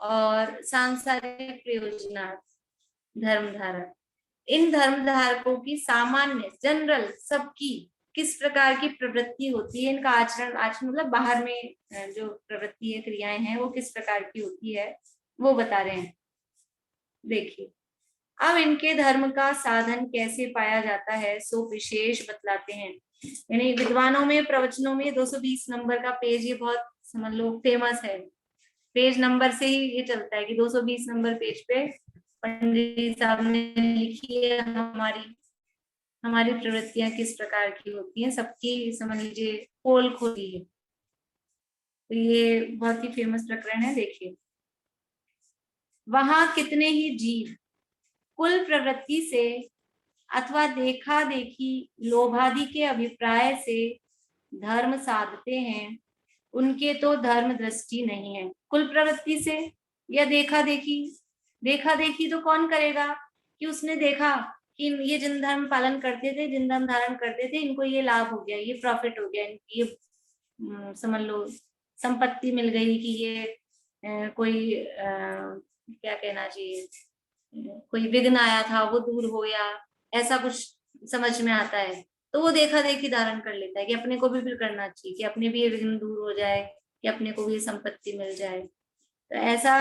और सांसारिक प्रयोजनार्थ धर्म धारक। इन धर्म धारकों की सामान्य जनरल सबकी किस प्रकार की प्रवृत्ति होती है, इनका आचरण, आचरण मतलब बाहर में जो प्रवृत्ति है, क्रियाएं हैं, वो किस प्रकार की होती है वो बता रहे हैं। देखिए अब इनके धर्म का साधन कैसे पाया जाता है सो विशेष बतलाते हैं। यानी विद्वानों में, प्रवचनों में 220 नंबर का पेज, ये बहुत समझ लो फेमस है। पेज नंबर से ही ये चलता है कि 220 नंबर पेज पे पंडित जी साहब ने लिखी है हमारी प्रवृत्तियां किस प्रकार की होती हैं, सबकी समझ लीजिए पोल खोली है। तो ये बहुत ही फेमस प्रकरण है। देखिए वहां कितने ही जीव कुल प्रवृत्ति से अथवा देखा देखी लोभादि के अभिप्राय से धर्म साधते हैं, उनके तो धर्म दृष्टि नहीं है। कुल प्रवृत्ति से या देखा देखी तो कौन करेगा कि उसने देखा कि ये जिन धर्म पालन करते थे, जिन धर्म धारण करते थे, इनको ये लाभ हो गया, ये प्रॉफिट हो गया, ये समझ लो संपत्ति मिल गई, कि ये कोई क्या कहना चाहिए, कोई विघ्न आया था वो दूर हो गया, ऐसा कुछ समझ में आता है। तो वो देखा देखी धारण कर लेता है कि अपने को भी फिर करना चाहिए, कि अपने भी ये विघ्न दूर हो जाए, कि अपने को भी ये संपत्ति मिल जाए। तो ऐसा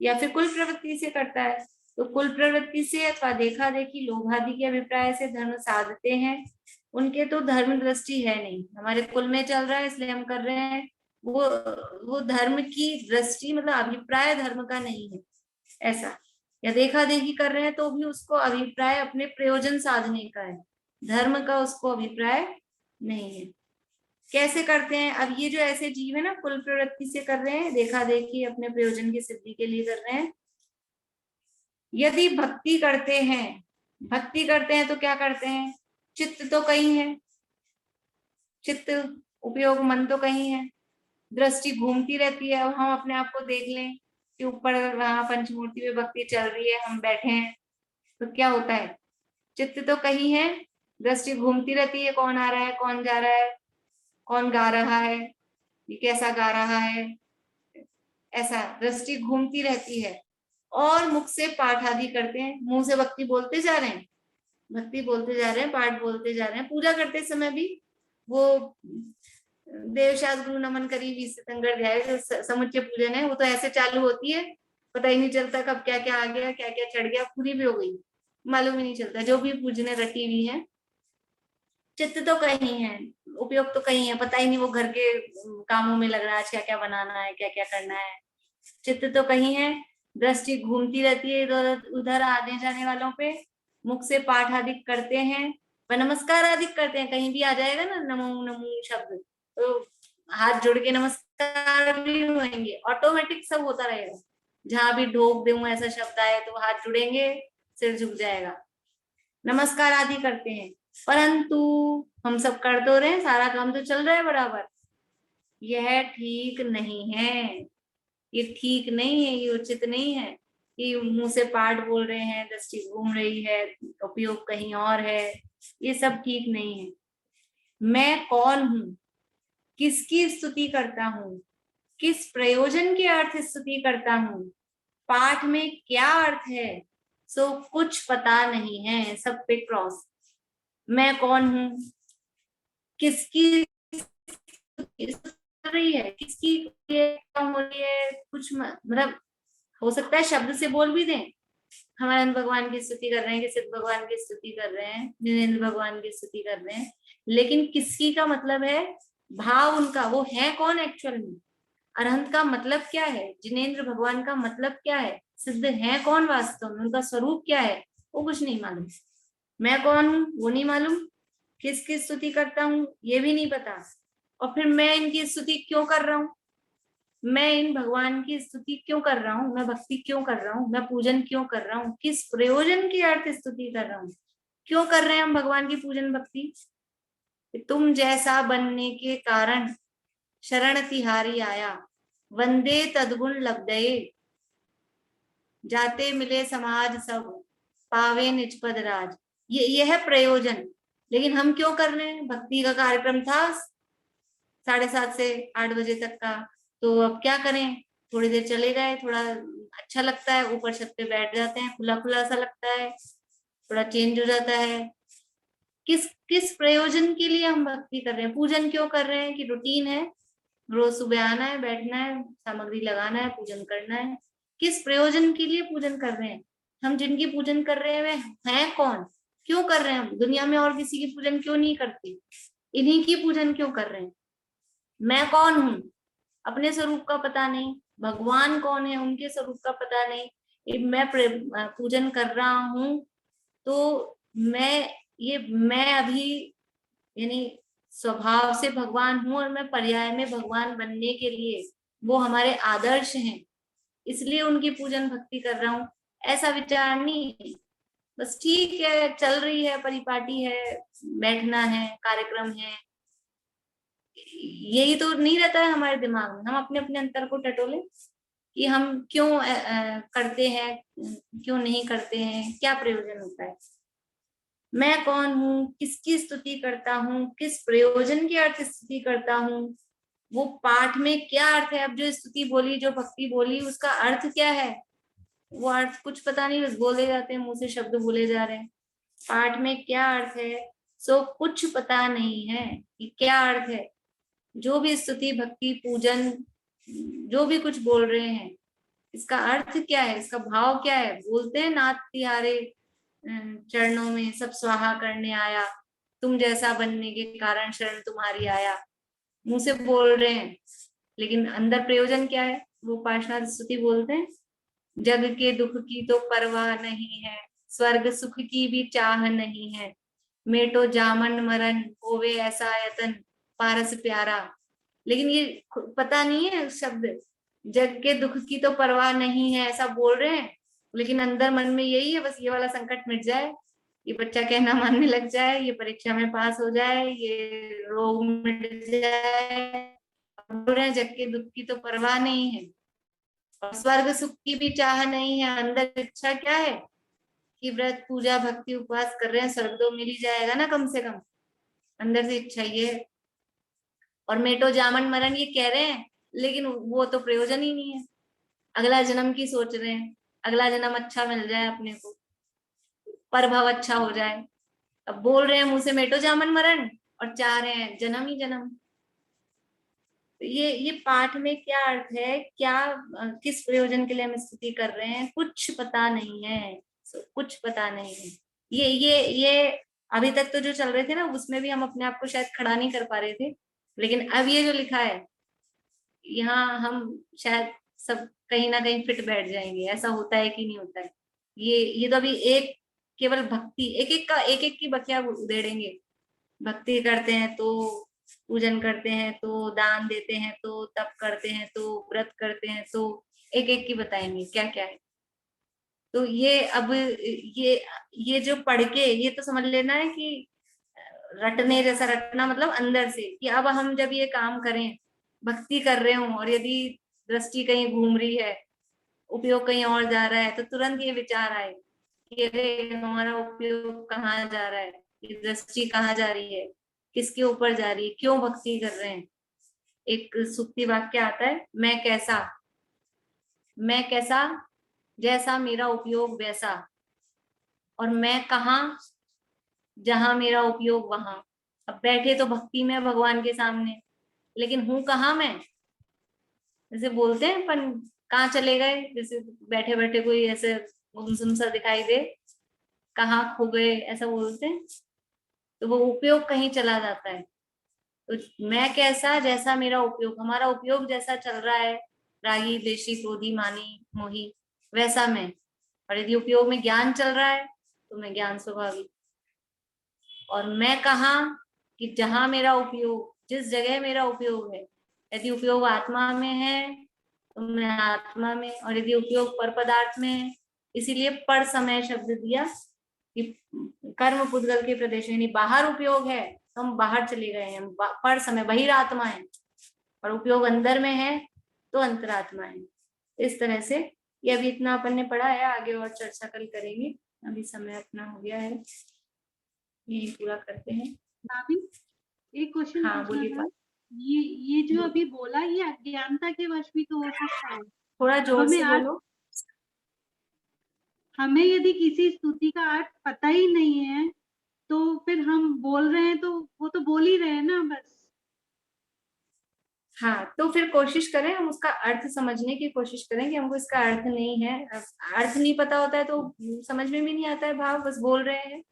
या फिर कुल प्रवृत्ति से करता है। तो कुल प्रवृत्ति से अथवा देखा देखी लोभादि के अभिप्राय से धर्म साधते हैं, उनके तो धर्म दृष्टि है नहीं, हमारे कुल में चल रहा है इसलिए हम कर रहे हैं, वो धर्म की दृष्टि मतलब अभिप्राय धर्म का नहीं है ऐसा। या देखा देखी कर रहे हैं तो भी उसको अभिप्राय अपने प्रयोजन साधने का है, धर्म का उसको अभिप्राय नहीं है। कैसे करते हैं? अब ये जो ऐसे जीव है ना, कुल प्रवृत्ति से कर रहे हैं, देखा देखी अपने प्रयोजन की सिद्धि के लिए कर रहे हैं। यदि भक्ति करते हैं तो क्या करते हैं? चित्त तो कहीं है, चित्त उपयोग मन तो कहीं है, दृष्टि घूमती रहती है। अब हम अपने आप को देख लें कि ऊपर वहां पंचमूर्ति में भक्ति चल रही है, हम बैठे हैं, तो क्या होता है? चित्त तो कहीं है, दृष्टि घूमती रहती है, कौन आ रहा है, कौन जा रहा है, कौन गा रहा है, ये कैसा गा रहा है, ऐसा दृष्टि घूमती रहती है। और मुख से पाठ आदि करते हैं, मुंह से भक्ति बोलते जा रहे हैं, भक्ति बोलते जा रहे हैं, पाठ बोलते जा रहे हैं। पूजा करते समय भी वो देवशास्त्र गुरु नमन करी विस्तंगर ध्याय जो समुच्चय पूजन है, वो तो ऐसे चालू होती है, पता ही नहीं चलता कब क्या क्या आ गया, क्या क्या चढ़ गया, पूरी भी हो गई, मालूम ही नहीं चलता, जो भी पूजने रटी हुई है। चित्त तो कहीं है, उपयोग तो कहीं है, पता ही नहीं वो घर के कामों में लग रहा है, क्या क्या बनाना है, क्या क्या करना है। चित्त तो कहीं है, दृष्टि घूमती रहती है इधर उधर आने जाने वालों पे। मुख से पाठ आदि करते हैं, व नमस्कार आदि करते हैं, कहीं भी आ जाएगा ना नमो नमो शब्द, तो हाथ जोड़ के नमस्कार भी होंगे, ऑटोमेटिक सब होता रहेगा। जहां भी ढोक दूं ऐसा शब्द आए तो हाथ जुड़ेंगे, सिर झुक जाएगा, नमस्कार आदि करते हैं। परंतु हम सब कर तो रहे हैं, सारा काम तो चल रहा है बराबर, यह ठीक नहीं है, ये ठीक नहीं है, ये उचित नहीं है कि मुंह से पाठ बोल रहे हैं, दृष्टि घूम रही है, उपयोग कहीं और है, ये सब ठीक नहीं है। मैं कौन हूं, किसकी स्तुति करता हूँ, किस प्रयोजन के अर्थ स्तुति करता हूँ, पाठ में क्या अर्थ है, सो कुछ पता नहीं है, सब पे क्रॉस। मैं कौन हूँ, किसकी रही है, किसकी हो रही है, कुछ मतलब हो सकता है शब्द से बोल भी दें, हमारे भगवान की स्तुति कर रहे हैं, कि सिद्ध भगवान की स्तुति कर रहे हैं, जिनेंद्र भगवान की स्तुति कर रहे हैं, लेकिन किसकी का मतलब है, भाव उनका, वो है कौन एक्चुअल में, अरहंत का मतलब क्या है, जिनेंद्र भगवान का मतलब क्या है, सिद्ध है कौन वास्तव में, उनका स्वरूप क्या है, वो कुछ नहीं मालूम। मैं कौन हूँ वो नहीं मालूम, किसकी स्तुति करता हूँ ये भी नहीं पता, और फिर मैं इनकी स्तुति क्यों कर रहा हूँ, मैं इन भगवान की स्तुति क्यों कर रहा हूँ, मैं भक्ति क्यों कर रहा हूँ, मैं पूजन क्यों कर रहा हूँ, किस प्रयोजन की अर्थ स्तुति कर रहा हूँ, क्यों कर रहे हैं हम भगवान की पूजन भक्ति। तुम जैसा बनने के कारण शरण तिहारी आया, वंदे तदगुण लब्धये, जाते मिले समाज सब, पावे निज पद राज। ये है प्रयोजन, लेकिन हम क्यों कर रहे हैं, भक्ति का कार्यक्रम था 7:30 से 8 बजे तक का, तो अब क्या करें, थोड़ी देर चले गए, थोड़ा अच्छा लगता है, ऊपर छत पे बैठ जाते हैं, खुला खुला सा लगता है, थोड़ा चेंज हो जाता है। किस प्रयोजन के लिए हम भक्ति कर रहे हैं, पूजन क्यों कर रहे हैं, कि रूटीन है, रोज सुबह आना है, बैठना है, सामग्री लगाना है, पूजन करना है, किस प्रयोजन के लिए पूजन कर रहे हैं। हम जिनकी पूजन कर रहे हैं वे हैं कौन, क्यों कर रहे हैं, हम दुनिया में और किसी की पूजन क्यों नहीं करते, इन्हीं की पूजन क्यों कर रहे हैं। मैं कौन हूँ, अपने स्वरूप का पता नहीं, भगवान कौन है उनके स्वरूप का पता नहीं, मैं पूजन कर रहा हूँ तो मैं अभी यानी स्वभाव से भगवान हूँ, और मैं पर्याय में भगवान बनने के लिए, वो हमारे आदर्श हैं, इसलिए उनकी पूजन भक्ति कर रहा हूँ, ऐसा विचार नहीं। बस ठीक है, चल रही है, परिपाटी है, बैठना है, कार्यक्रम है, यही तो नहीं रहता है हमारे दिमाग में। हम अपने अपने अंतर को टटोले कि हम क्यों करते हैं, क्यों नहीं करते हैं, क्या प्रयोजन होता है। मैं कौन हूँ, किसकी स्तुति करता हूँ, किस प्रयोजन की अर्थ स्तुति करता हूँ, वो पाठ में क्या अर्थ है। अब जो स्तुति बोली, जो भक्ति बोली, उसका अर्थ क्या है, वो अर्थ कुछ पता नहीं, बस बोले जाते हैं, मुंह से शब्द बोले जा रहे हैं, पाठ में क्या अर्थ है सो कुछ पता नहीं है कि क्या अर्थ है। जो भी स्तुति भक्ति पूजन जो भी कुछ बोल रहे हैं, इसका अर्थ क्या है, इसका भाव क्या है? बोलते हैं नाथ तिहारे चरणों में सब स्वाहा करने आया, तुम जैसा बनने के कारण शरण तुम्हारी आया। मुंह से बोल रहे हैं, लेकिन अंदर प्रयोजन क्या है? वो पार्श्वनाथ स्तुति बोलते हैं, जग के दुख की तो परवाह नहीं है, स्वर्ग सुख की भी चाह नहीं है, मेटो जामन मरण होवे ऐसा यतन पारस प्यारा। लेकिन ये पता नहीं है शब्द, जग के दुख की तो परवाह नहीं है ऐसा बोल रहे हैं, लेकिन अंदर मन में यही है, बस ये वाला संकट मिट जाए, ये बच्चा कहना मानने लग जाए, ये परीक्षा में पास हो जाए, ये रोग मिट जाए। बोल रहे हैं जग के दुख की तो परवाह नहीं है और स्वर्ग सुख की भी चाह नहीं है। अंदर इच्छा क्या है कि व्रत पूजा भक्ति उपवास कर रहे हैं, स्वर्ग तो मिल ही जाएगा ना कम से कम, अंदर से इच्छा ये है। और मेटो जामन मरण ये कह रहे हैं, लेकिन वो तो प्रयोजन ही नहीं है। अगला जन्म की सोच रहे हैं, अगला जन्म अच्छा मिल जाए अपने को, परभव अच्छा हो जाए। अब बोल रहे हैं मुंह से मेटो जामन मरण और चाह रहे हैं जन्म ही जन्म। तो ये पाठ में क्या अर्थ है, क्या किस प्रयोजन के लिए हम स्तुति कर रहे हैं, कुछ पता नहीं है, कुछ पता नहीं है। ये अभी तक तो जो चल रहे थे ना, उसमें भी हम अपने आप को शायद खड़ा नहीं कर पा रहे थे, लेकिन अब ये जो लिखा है यहाँ हम शायद सब कहीं ना कहीं फिट बैठ जाएंगे। ऐसा होता है कि नहीं होता है? ये तो अभी एक केवल भक्ति, एक एक की बखिया उधेड़ेंगे। भक्ति करते हैं तो, पूजन करते हैं तो, दान देते हैं तो, तप करते हैं तो, व्रत करते हैं तो, एक एक की बताएंगे क्या क्या है। तो ये अब ये जो पढ़ के ये तो समझ लेना है कि रटने जैसा, रटना मतलब अंदर से, कि अब हम जब ये काम करें, भक्ति कर रहे हों और यदि दृष्टि कहीं घूम रही है, उपयोग कहीं और जा रहा है, तो तुरंत ये विचार आए कि अरे हमारा उपयोग कहाँ जा रहा है, ये दृष्टि कहाँ जा रही है, किसके ऊपर जा रही है, क्यों भक्ति कर रहे हैं। एक सूक्ति वाक्य आता है, मैं कैसा जैसा मेरा उपयोग वैसा, और मैं कहाँ जहां मेरा उपयोग वहां। अब बैठे तो भक्ति में भगवान के सामने, लेकिन हूं कहाँ मैं? जैसे बोलते हैं अपन, कहाँ चले गए, जैसे बैठे बैठे कोई ऐसे गुमसुम सा दिखाई दे, कहाँ खो गए ऐसा बोलते हैं, तो वो उपयोग कहीं चला जाता है। तो मैं कैसा जैसा मेरा उपयोग, हमारा उपयोग जैसा चल रहा है, रागी द्वेषी क्रोधी मानी मोही, वैसा मैं। और यदि उपयोग में ज्ञान चल रहा है तो मैं ज्ञान स्वभावी। और मैं कहाँ, कि जहां मेरा उपयोग, जिस जगह मेरा उपयोग है, यदि उपयोग आत्मा में है तो मैं आत्मा में, और यदि उपयोग पर पदार्थ में है, इसीलिए पर समय शब्द दिया कि कर्म पुद्गल के प्रदेश, यानी बाहर उपयोग है तो हम बाहर चले गए हैं, पर समय बहिरात्मा है, और उपयोग अंदर में है तो अंतरात्मा है। इस तरह से ये अभी इतना अपन ने पढ़ा है, आगे और चर्चा कल करेंगे। अभी समय अपना हो गया है, यही पूरा करते हैं। भाभी एक क्वेश्चन हाँ पूछना बोलिए। था। ये जो अभी बोला, ये अज्ञानता के वश भी तो हो सकता है। थोड़ा जोर हमें से बोलो। हमें यदि किसी स्तुति का अर्थ पता ही नहीं है तो फिर हम बोल रहे हैं तो वो तो बोल ही रहे हैं ना बस। हाँ, तो फिर कोशिश करें, हम उसका अर्थ समझने की कोशिश करें कि हमको इसका अर्थ नहीं है, अर्थ नहीं पता होता है तो समझ में भी नहीं आता है भाव, बस बोल रहे हैं।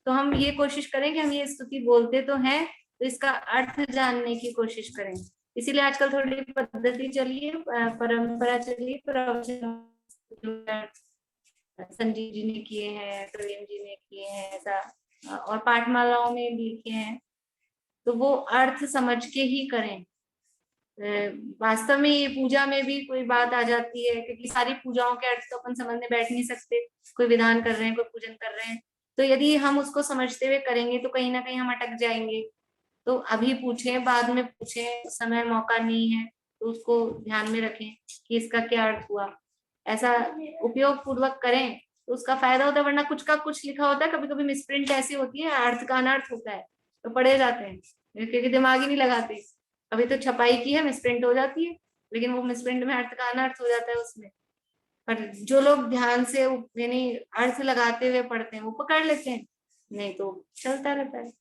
तो हम ये कोशिश करें कि हम ये स्तुति बोलते तो हैं, तो इसका अर्थ जानने की कोशिश करें। इसीलिए आजकल थोड़ी पद्धति चली है, परंपरा चली है, प्रवचन संजीव जी ने किए हैं, प्रवीण जी ने किए हैं ऐसा, और पाठमालाओं में भी लिखे हैं, तो वो अर्थ समझ के ही करें। वास्तव में ये पूजा में भी कोई बात आ जाती है, क्योंकि सारी पूजाओं के अर्थ तो अपन समझने बैठ नहीं सकते, कोई विधान कर रहे हैं, कोई पूजन कर रहे हैं, तो यदि हम उसको समझते हुए करेंगे तो कहीं ना कहीं हम अटक जाएंगे। तो अभी पूछें, बाद में पूछें, समय मौका नहीं है तो उसको ध्यान में रखें कि इसका क्या अर्थ हुआ, ऐसा उपयोग पूर्वक करें तो उसका फायदा होता है। वरना कुछ का कुछ लिखा होता है, कभी कभी मिसप्रिंट ऐसी होती है, अर्थ का अनर्थ होता है, तो पढ़े जाते हैं क्योंकि दिमाग ही नहीं लगाते। अभी तो छपाई की है, मिसप्रिंट हो जाती है, लेकिन वो मिसप्रिंट में अर्थ का अनर्थ हो जाता है उसमें। पर जो लोग ध्यान से यानी अर्थ लगाते हुए पढ़ते हैं वो पकड़ लेते हैं, नहीं तो चलता रहता है।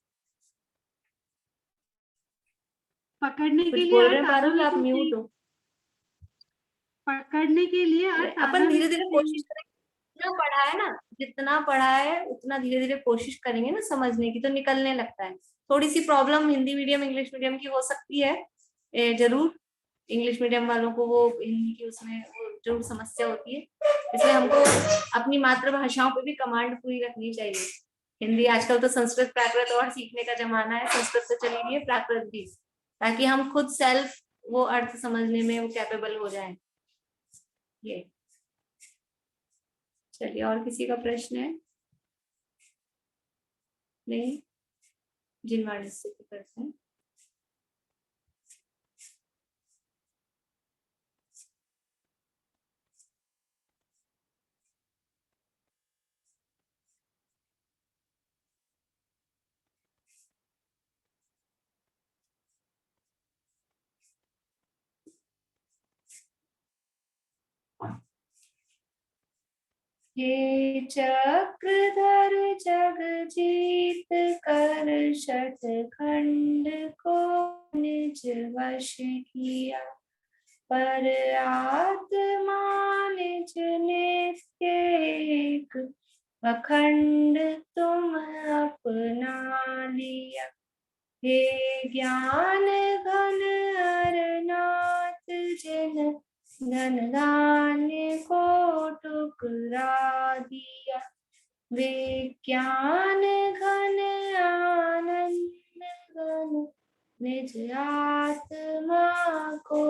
पकड़ने के कुछ लिए बोल रहे अर्थ हैं आना पारुल, भी आप तो म्यूट चाहिए। हो। पकड़ने के लिए अर्थ आना अपन भी धीरे धीरे चाहिए। कोशिश करेंगे, जितना पढ़ा है ना, जितना पढ़ा है उतना धीरे धीरे कोशिश करेंगे ना समझने की, तो निकलने लगता है। थोड़ी सी problem Hindi medium English medium की हो सकती है, जरूर इंग्लिश मीडियम वालों को वो हिंदी की उसमें वो जरूर समस्या होती है, इसलिए हमको अपनी मातृभाषाओं पे भी कमांड पूरी रखनी चाहिए। हिंदी आजकल तो संस्कृत प्राकृत और सीखने का जमाना है, संस्कृत तो चली रही है, प्राकृत भी, ताकि हम खुद सेल्फ वो अर्थ समझने में वो कैपेबल हो जाएं। ये चलिए, और किसी का प्रश्न है? नहीं, जिनवाणी से करते हैं। हे चक्रधर जगजीत कर शतखंड को निज वश किया, पर आत्मा निज नित्य एक अखंड तुम अपना लिया। हे ज्ञान घन अरनाथ जिन धन धान्य को टुकरा दिया, विज्ञान घन आनंद घन निज आत्मा को